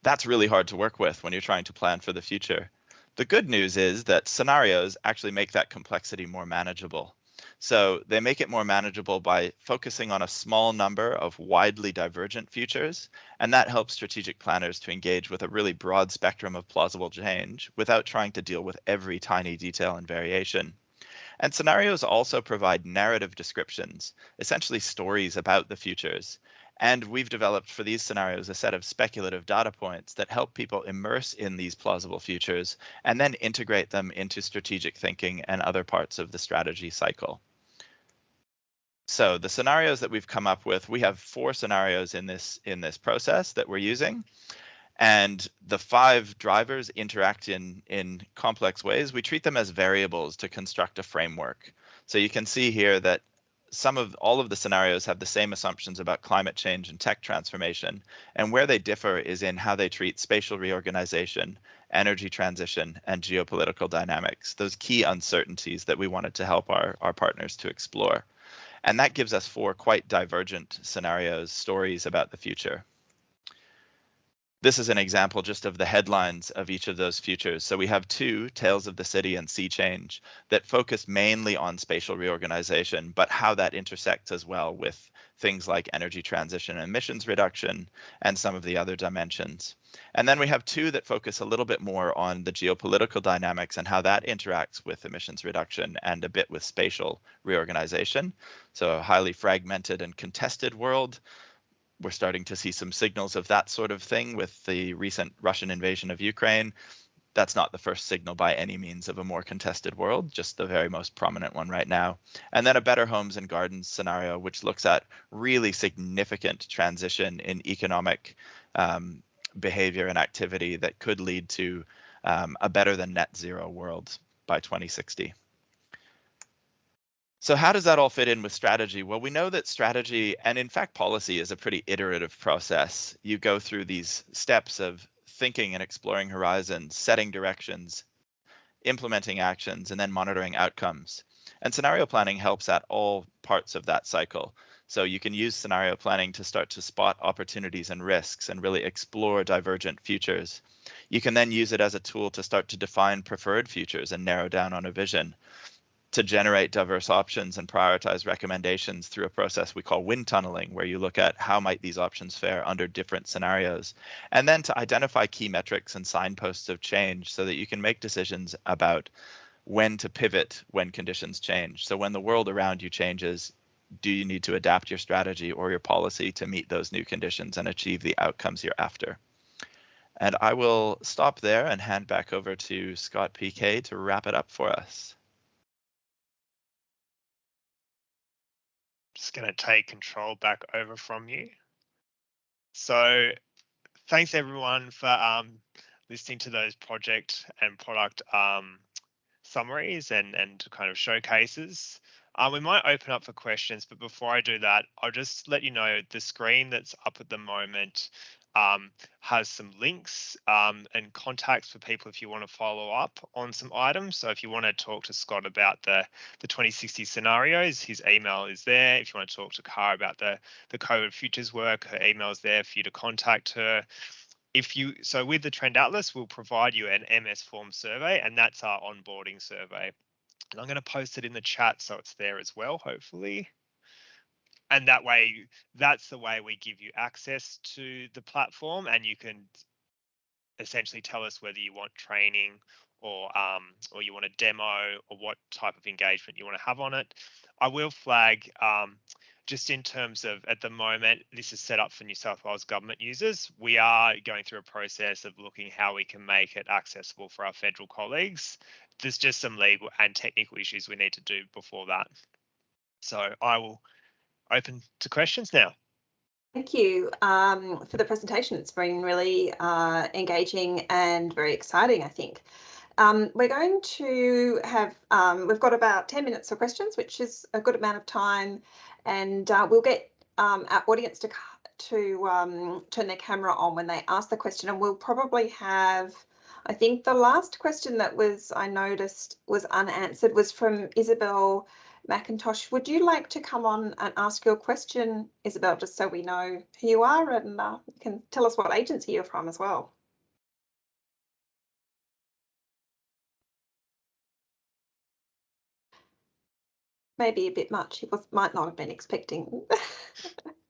That's really hard to work with when you're trying to plan for the future. The good news is that scenarios actually make that complexity more manageable. So they make it more manageable by focusing on a small number of widely divergent futures, and that helps strategic planners to engage with a really broad spectrum of plausible change without trying to deal with every tiny detail and variation. And scenarios also provide narrative descriptions, essentially stories about the futures. And we've developed for these scenarios a set of speculative data points that help people immerse in these plausible futures and then integrate them into strategic thinking and other parts of the strategy cycle. So the scenarios that we've come up with, we have 4 scenarios in this process that we're using. And the 5 drivers interact in complex ways. We treat them as variables to construct a framework. So you can see here that all of the scenarios have the same assumptions about climate change and tech transformation, and where they differ is in how they treat spatial reorganization, energy transition, and geopolitical dynamics, those key uncertainties that we wanted to help our partners to explore. And that gives us 4 quite divergent scenarios, stories about the future. This is an example just of the headlines of each of those futures. So we have 2, Tales of the City and Sea Change, that focus mainly on spatial reorganization, but how that intersects as well with things like energy transition and emissions reduction and some of the other dimensions. And then we have 2 that focus a little bit more on the geopolitical dynamics and how that interacts with emissions reduction and a bit with spatial reorganization. So a highly fragmented and contested world. We're starting to see some signals of that sort of thing with the recent Russian invasion of Ukraine. That's not the first signal by any means of a more contested world, just the very most prominent one right now. And then a Better Homes and Gardens scenario, which looks at really significant transition in economic behavior and activity that could lead to a better than net zero world by 2060. So how does that all fit in with strategy? Well, we know that strategy, and in fact policy, is a pretty iterative process. You go through these steps of thinking and exploring horizons, setting directions, implementing actions, and then monitoring outcomes. And scenario planning helps at all parts of that cycle. So you can use scenario planning to start to spot opportunities and risks and really explore divergent futures. You can then use it as a tool to start to define preferred futures and narrow down on a vision, to generate diverse options and prioritize recommendations through a process we call wind tunneling, where you look at how might these options fare under different scenarios, and then to identify key metrics and signposts of change so that you can make decisions about when to pivot when conditions change. So when the world around you changes, do you need to adapt your strategy or your policy to meet those new conditions and achieve the outcomes you're after? And I will stop there and hand back over to Scott PK to wrap it up for us. Just going to take control back over from you. So thanks everyone for listening to those project and product summaries and kind of showcases. We might open up for questions, but before I do that, I'll just let you know the screen that's up at the moment has some links and contacts for people if you want to follow up on some items. So if you want to talk to Scott about the 2060 scenarios, his email is there. If you want to talk to Cara about the COVID futures work, her email is there for you to contact her. So with the Trend Atlas, we'll provide you an MS form survey, and that's our onboarding survey. And I'm going to post it in the chat so it's there as well, hopefully. And that way, that's the way we give you access to the platform, and you can essentially tell us whether you want training or you want a demo or what type of engagement you want to have on it. I will flag just in terms of, at the moment, this is set up for New South Wales government users. We are going through a process of looking how we can make it accessible for our federal colleagues. There's just some legal and technical issues we need to do before that. So I will open to questions now. Thank you for the presentation. It's been really engaging and very exciting, I think. We're going to have, we've got about 10 minutes for questions, which is a good amount of time, and we'll get our audience to turn their camera on when they ask the question, and we'll probably have, I think the last question that I noticed was unanswered was from Isabel McIntosh. Would you like to come on and ask your question, Isabel, just so we know who you are, and you can tell us what agency you're from as well? Maybe a bit much. He might not have been expecting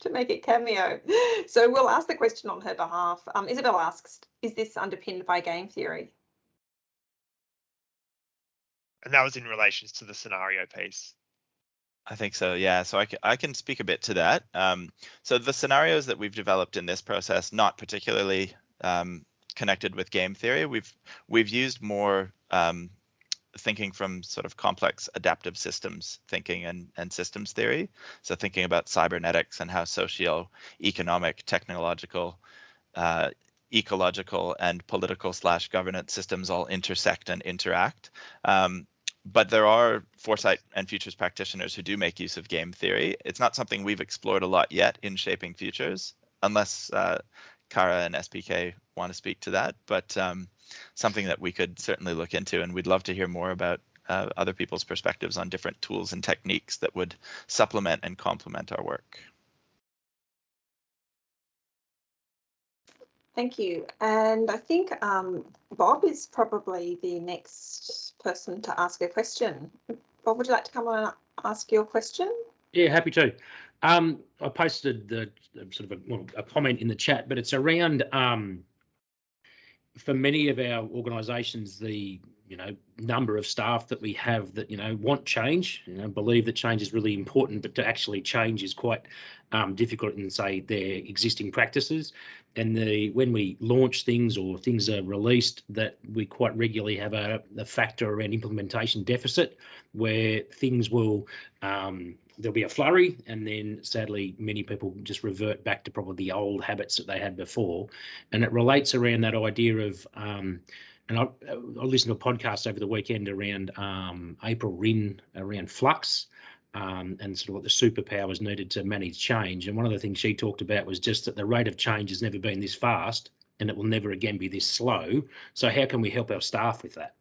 to make a cameo. So we'll ask the question on her behalf. Isabel asks, is this underpinned by game theory? And that was in relation to the scenario piece. I think so, yeah. So I can speak a bit to that. So the scenarios that we've developed in this process, not particularly connected with game theory, we've used more thinking from sort of complex adaptive systems thinking and systems theory. So thinking about cybernetics and how socio-economic, technological, ecological, and political / governance systems all intersect and interact. But there are foresight and futures practitioners who do make use of game theory. It's not something we've explored a lot yet in shaping futures, unless Cara and SPK want to speak to that, but something that we could certainly look into, and we'd love to hear more about other people's perspectives on different tools and techniques that would supplement and complement our work. Thank you. And I think Bob is probably the next person to ask a question. Bob, would you like to come on and ask your question? Yeah, happy to. I posted the sort of a comment in the chat, but it's around for many of our organisations, the number of staff that we have that want change, believe that change is really important, but to actually change is quite difficult in, say, their existing practices. And when we launch things or things are released, that we quite regularly have a factor around implementation deficit, where things will there'll be a flurry, and then sadly many people just revert back to probably the old habits that they had before. And it relates around that idea of and I listened to a podcast over the weekend around April Rinn around flux and sort of what the superpowers needed to manage change. And one of the things she talked about was just that the rate of change has never been this fast, and it will never again be this slow. So how can we help our staff with that?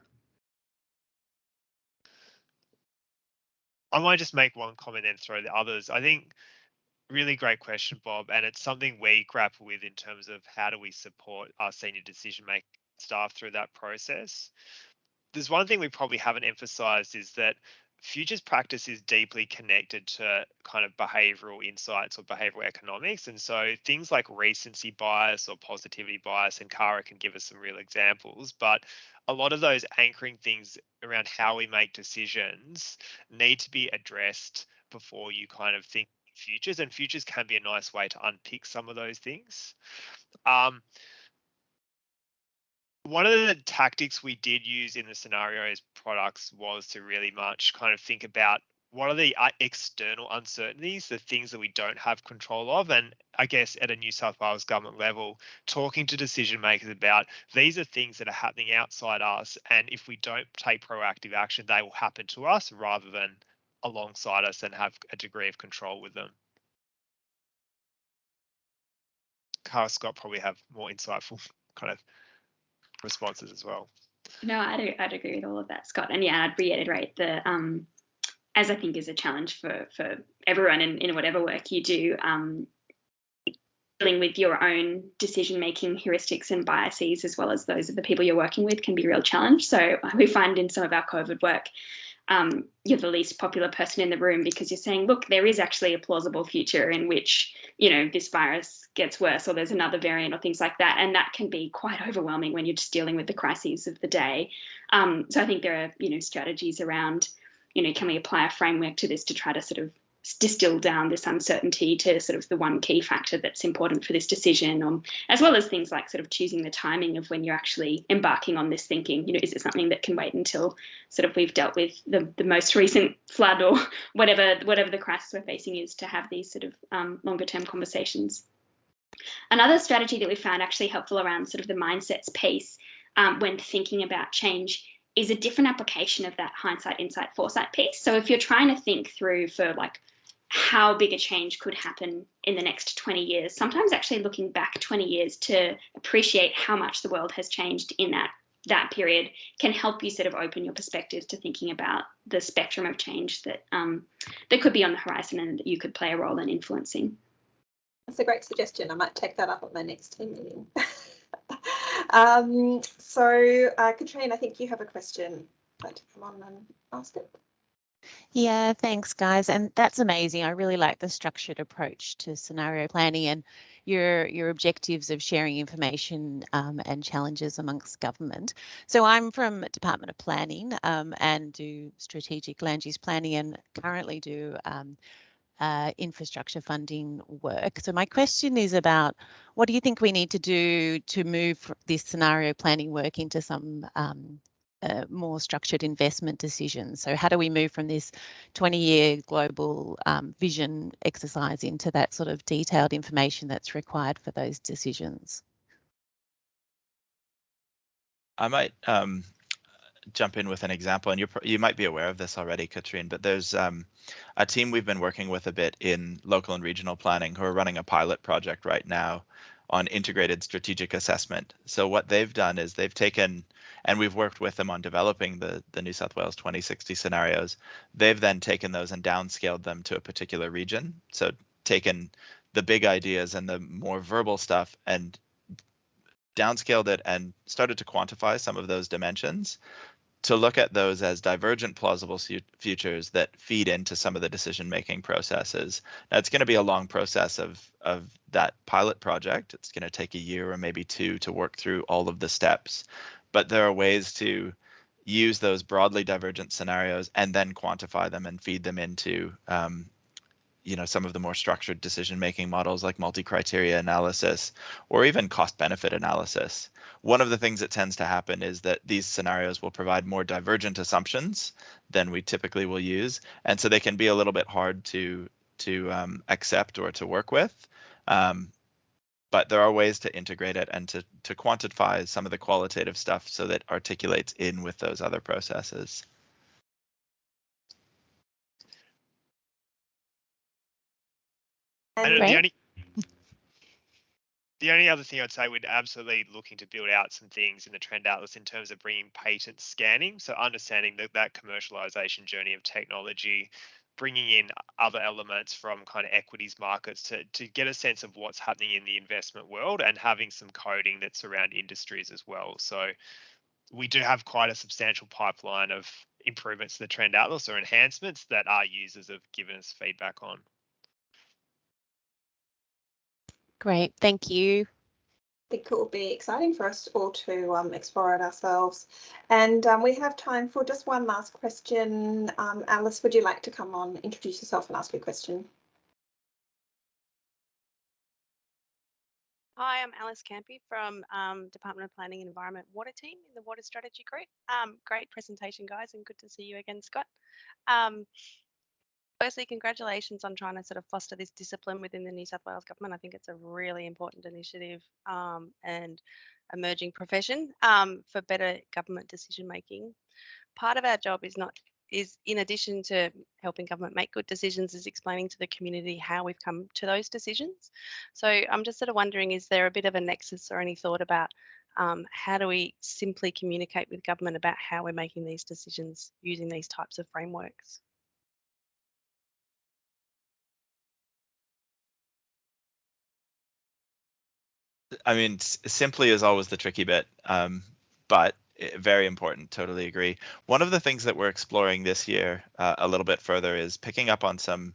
I might just make one comment and throw the others. I think really great question, Bob, and it's something we grapple with in terms of how do we support our senior decision-making staff through that process. There's one thing we probably haven't emphasized is that futures practice is deeply connected to kind of behavioral insights or behavioral economics. And so things like recency bias or positivity bias, and Cara can give us some real examples, but a lot of those anchoring things around how we make decisions need to be addressed before you kind of think futures, and futures can be a nice way to unpick some of those things. One of the tactics we did use in the scenarios products was to really much kind of think about what are the external uncertainties, the things that we don't have control of. And I guess at a New South Wales government level, talking to decision makers about these are things that are happening outside us. And if we don't take proactive action, they will happen to us rather than alongside us and have a degree of control with them. Cara, Scott probably have more insightful kind of responses as well. No, I'd agree with all of that, Scott. And yeah, I'd reiterate the as I think is a challenge for everyone in whatever work you do, dealing with your own decision-making heuristics and biases, as well as those of the people you're working with, can be a real challenge. So we find in some of our COVID work, you're the least popular person in the room because you're saying, look, there is actually a plausible future in which, this virus gets worse, or there's another variant, or things like that. And that can be quite overwhelming when you're just dealing with the crises of the day. So I think there are, strategies around, can we apply a framework to this to try to sort of distill down this uncertainty to sort of the one key factor that's important for this decision, as well as things like sort of choosing the timing of when you're actually embarking on this thinking. Is it something that can wait until sort of we've dealt with the most recent flood or whatever the crisis we're facing is, to have these sort of longer term conversations. Another strategy that we found actually helpful around sort of the mindsets piece when thinking about change is a different application of that hindsight, insight, foresight piece. So if you're trying to think through for like how big a change could happen in the next 20 years, sometimes actually looking back 20 years to appreciate how much the world has changed in that period can help you sort of open your perspectives to thinking about the spectrum of change that could be on the horizon and that you could play a role in influencing. That's a great suggestion. I might take that up at my next team meeting. Katrine, I think you have a question. I'd like to come on and ask it. Yeah, thanks, guys. And that's amazing. I really like the structured approach to scenario planning. And, your objectives of sharing information and challenges amongst government. So I'm from Department of Planning and do strategic land use planning, and currently do infrastructure funding work. So my question is about, what do you think we need to do to move this scenario planning work into some more structured investment decisions? So how do we move from this 20-year global vision exercise into that sort of detailed information that's required for those decisions? I might jump in with an example, and you might be aware of this already, Katrine, but there's a team we've been working with a bit in local and regional planning who are running a pilot project right now on integrated strategic assessment. So what they've done is they've taken, and we've worked with them on developing the New South Wales 2060 scenarios. They've then taken those and downscaled them to a particular region. So taken the big ideas and the more verbal stuff and downscaled it and started to quantify some of those dimensions to look at those as divergent plausible futures that feed into some of the decision-making processes. Now, it's going to be a long process of that pilot project. It's going to take a year or maybe two to work through all of the steps, but there are ways to use those broadly divergent scenarios and then quantify them and feed them into some of the more structured decision-making models like multi-criteria analysis or even cost-benefit analysis. One of the things that tends to happen is that these scenarios will provide more divergent assumptions than we typically will use, and so they can be a little bit hard to accept or to work with. But there are ways to integrate it and to quantify some of the qualitative stuff so that articulates in with those other processes. And Great. the only other thing I'd say, we're absolutely looking to build out some things in the trend atlas in terms of bringing patent scanning. So understanding that commercialization journey of technology, bringing in other elements from kind of equities markets to get a sense of what's happening in the investment world, and having some coding that's around industries as well. So we do have quite a substantial pipeline of improvements to the trend atlas or enhancements that our users have given us feedback on. Great, thank you. I think it will be exciting for us all to explore it ourselves. And we have time for just one last question. Alice, would you like to come on, introduce yourself and ask your question? Hi, I'm Alice Campy from Department of Planning and Environment Water Team in the Water Strategy Group. Great presentation, guys, and good to see you again, Scott. Firstly, congratulations on trying to sort of foster this discipline within the New South Wales Government. I think it's a really important initiative and emerging profession for better government decision making. Part of our job is in addition to helping government make good decisions, is explaining to the community how we've come to those decisions. So I'm just sort of wondering, is there a bit of a nexus or any thought about how do we simply communicate with government about how we're making these decisions using these types of frameworks? I mean, simply is always the tricky bit, but very important. Totally agree. One of the things that we're exploring this year a little bit further is picking up on some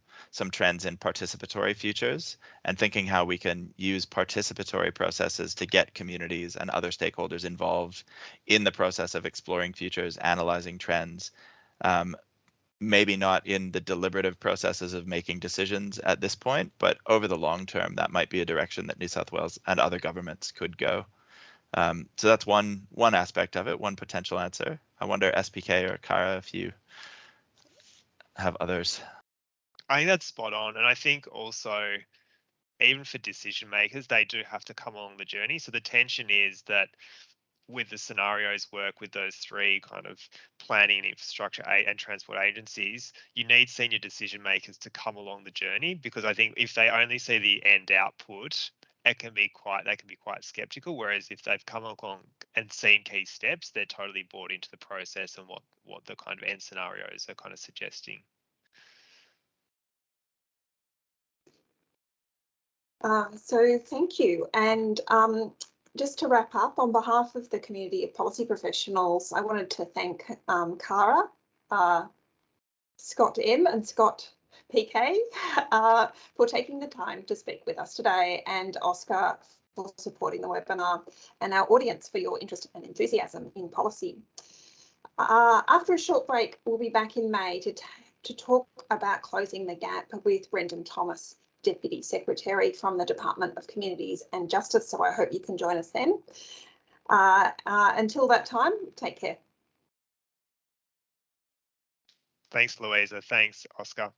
trends in participatory futures and thinking how we can use participatory processes to get communities and other stakeholders involved in the process of exploring futures, analyzing trends. Maybe not in the deliberative processes of making decisions at this point, but over the long term, that might be a direction that New South Wales and other governments could go. So that's one aspect of it, one potential answer. I wonder, SPK or Cara, if you have others. I think that's spot on. And I think also, even for decision makers, they do have to come along the journey. So the tension is that with the scenarios work with those three kind of planning and infrastructure and transport agencies, you need senior decision makers to come along the journey, because I think if they only see the end output, they can be quite skeptical. Whereas if they've come along and seen key steps, they're totally bought into the process and what the kind of end scenarios are kind of suggesting. So thank you. And just to wrap up, on behalf of the community of policy professionals, I wanted to thank Cara, Scott M and Scott PK, for taking the time to speak with us today, and Oscar for supporting the webinar, and our audience for your interest and enthusiasm in policy. After a short break, we'll be back in May to talk about closing the gap with Brendan Thomas, Deputy Secretary from the Department of Communities and Justice. So I hope you can join us then. Until that time, take care. Thanks, Louisa. Thanks, Oscar.